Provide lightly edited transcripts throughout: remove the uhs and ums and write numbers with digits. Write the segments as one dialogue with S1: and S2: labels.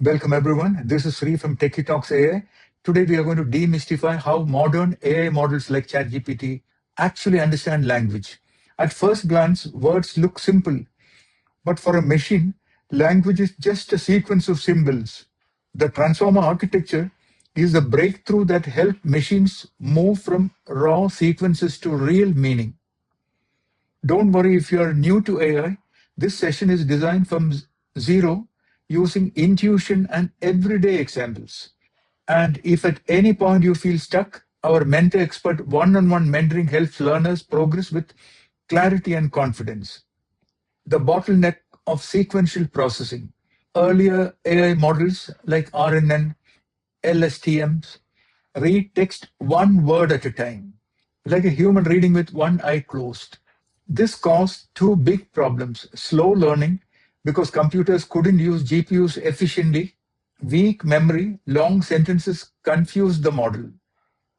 S1: Welcome everyone. This is Sree from TechieTalksAI. Today we are going to demystify how modern AI models like ChatGPT actually understand language. At first glance, words look simple, but for a machine, language is just a sequence of symbols. The transformer architecture is the breakthrough that helped machines move from raw sequences to real meaning. Don't worry if you are new to AI. This session is designed from zero using intuition and everyday examples. And if at any point you feel stuck, our mentor expert one-on-one mentoring helps learners progress with clarity and confidence. The bottleneck of sequential processing. Earlier AI models like RNN, LSTMs read text one word at a time, like a human reading with one eye closed. This caused two big problems: slow learning, because computers couldn't use GPUs efficiently; weak memory, long sentences confused the model.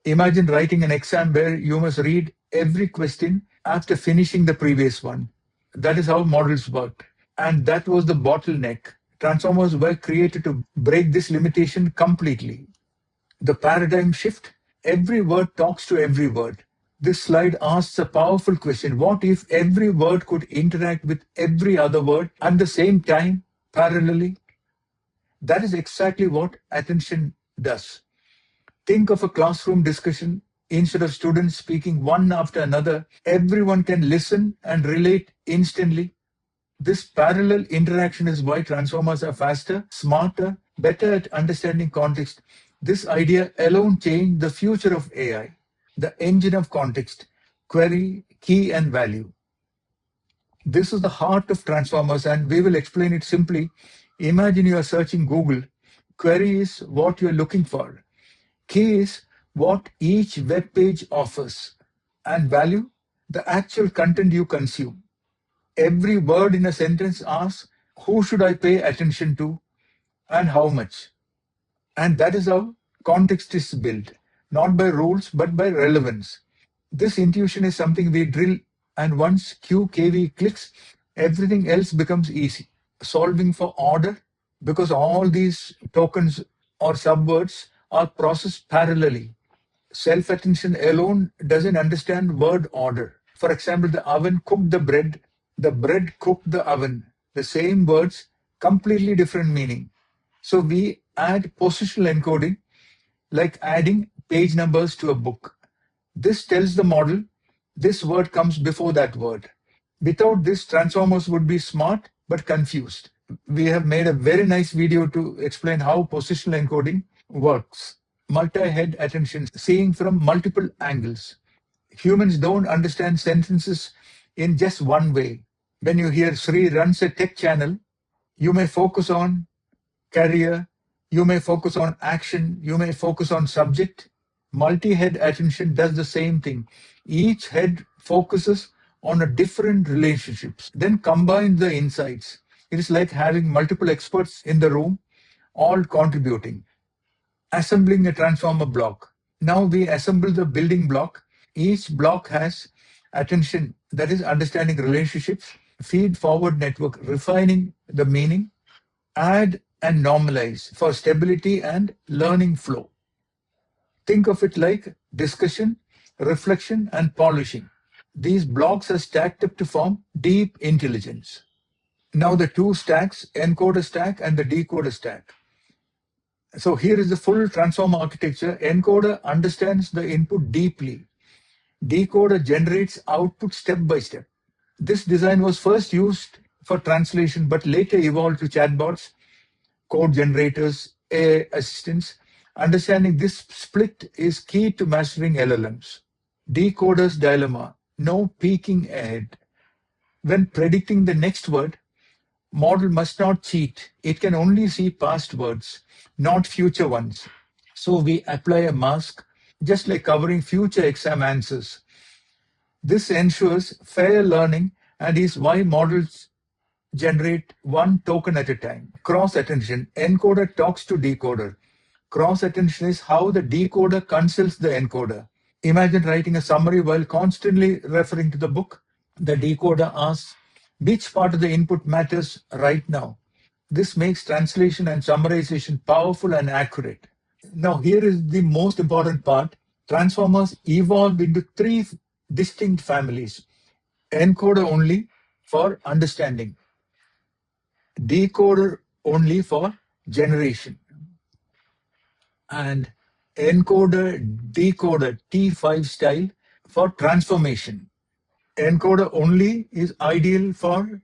S1: Imagine writing an exam where you must read every question after finishing the previous one. That is how models work. And that was the bottleneck. Transformers were created to break this limitation completely. The paradigm shift: every word talks to every word. This slide asks a powerful question: what if every word could interact with every other word at the same time, parallelly? That is exactly what attention does. Think of a classroom discussion. Instead of students speaking one after another, everyone can listen and relate instantly. This parallel interaction is why transformers are faster, smarter, better at understanding context. This idea alone changed the future of AI. The engine of context: query, key, and value. This is the heart of transformers, and we will explain it simply. Imagine you are searching Google. Query is what you are looking for. Key is what each web page offers. And value, the actual content you consume. Every word in a sentence asks, who should I pay attention to and how much? And that is how context is built, not by rules, but by relevance. This intuition is something we drill, and once QKV clicks, everything else becomes easy. Solving for order, because all these tokens or subwords are processed parallelly. Self attention alone doesn't understand word order. For example, the oven cooked the bread cooked the oven. The same words, completely different meaning. So we add positional encoding, like adding page numbers to a book. This tells the model this word comes before that word. Without this, transformers would be smart but confused. We have made a very nice video to explain how positional encoding works. Multi-head attention, seeing from multiple angles. Humans don't understand sentences in just one way. When you hear Sree runs a tech channel, you may focus on career, you may focus on action, you may focus on subject. Multi-head attention does the same thing. Each head focuses on a different relationships, then combine the insights. It is like having multiple experts in the room, all contributing. Assembling a transformer block. Now we assemble the building block. Each block has attention, that is understanding relationships, feed forward network, refining the meaning, add and normalize for stability and learning flow. Think of it like discussion, reflection, and polishing. These blocks are stacked up to form deep intelligence. Now the two stacks, encoder stack and the decoder stack. So here is the full transformer architecture. Encoder understands the input deeply. Decoder generates output step by step. This design was first used for translation, but later evolved to chatbots, code generators, AI assistants. Understanding this split is key to mastering LLMs. Decoder's dilemma: no peeking ahead. When predicting the next word, model must not cheat. It can only see past words, not future ones. So we apply a mask, just like covering future exam answers. This ensures fair learning and is why models generate one token at a time. Cross attention. Encoder talks to decoder. Cross attention is how the decoder consults the encoder. Imagine writing a summary while constantly referring to the book. The decoder asks, which part of the input matters right now? This makes translation and summarization powerful and accurate. Now, here is the most important part. Transformers evolved into three distinct families: encoder only for understanding, decoder only for generation, and encoder decoder T5 style for transformation. Encoder only is ideal for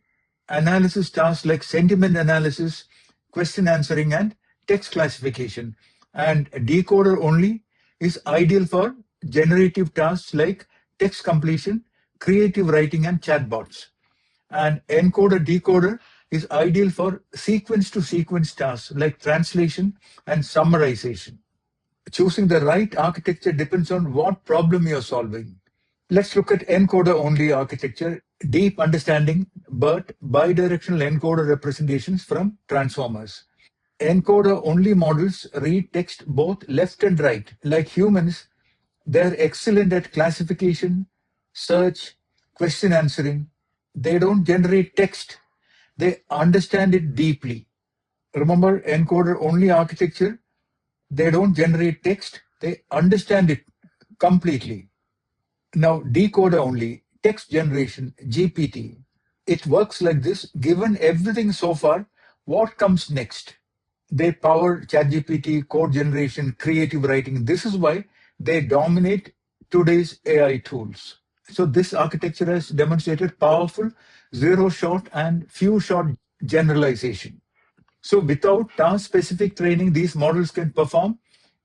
S1: analysis tasks like sentiment analysis, question answering, and text classification. And decoder only is ideal for generative tasks like text completion, creative writing, and chatbots. And encoder decoder is ideal for sequence to sequence tasks like translation and summarization. Choosing the right architecture depends on what problem you're solving. Let's look at encoder-only architecture, deep understanding, but bidirectional encoder representations from transformers. Encoder-only models read text both left and right. Like humans, they're excellent at classification, search, question answering. They don't generate text, they understand it deeply. Remember, encoder-only architecture, they don't generate text, they understand it completely. Now, decoder only, text generation, GPT. It works like this. Given everything so far, what comes next? They power ChatGPT, code generation, creative writing. This is why they dominate today's AI tools. So this architecture has demonstrated powerful zero-shot and few-shot generalization. So without task-specific training, these models can perform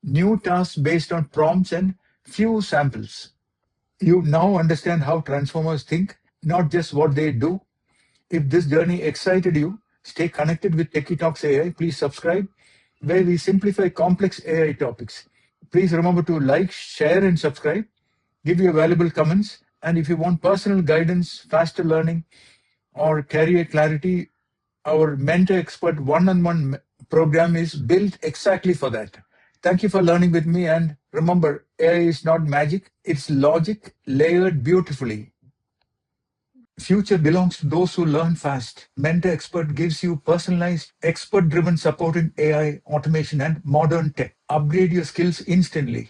S1: new tasks based on prompts and few samples. You now understand how transformers think, not just what they do. If this journey excited you, stay connected with Techie Talks AI. Please subscribe, where we simplify complex AI topics. Please remember to like, share, and subscribe. Give your valuable comments. And if you want personal guidance, faster learning, or career clarity, our mentor expert one-on-one program is built exactly for that. Thank you for learning with me. And remember, AI is not magic, it's logic layered beautifully. Future belongs to those who learn fast. Mentor Expert gives you personalized, expert driven support in AI, automation, and modern tech. Upgrade your skills instantly.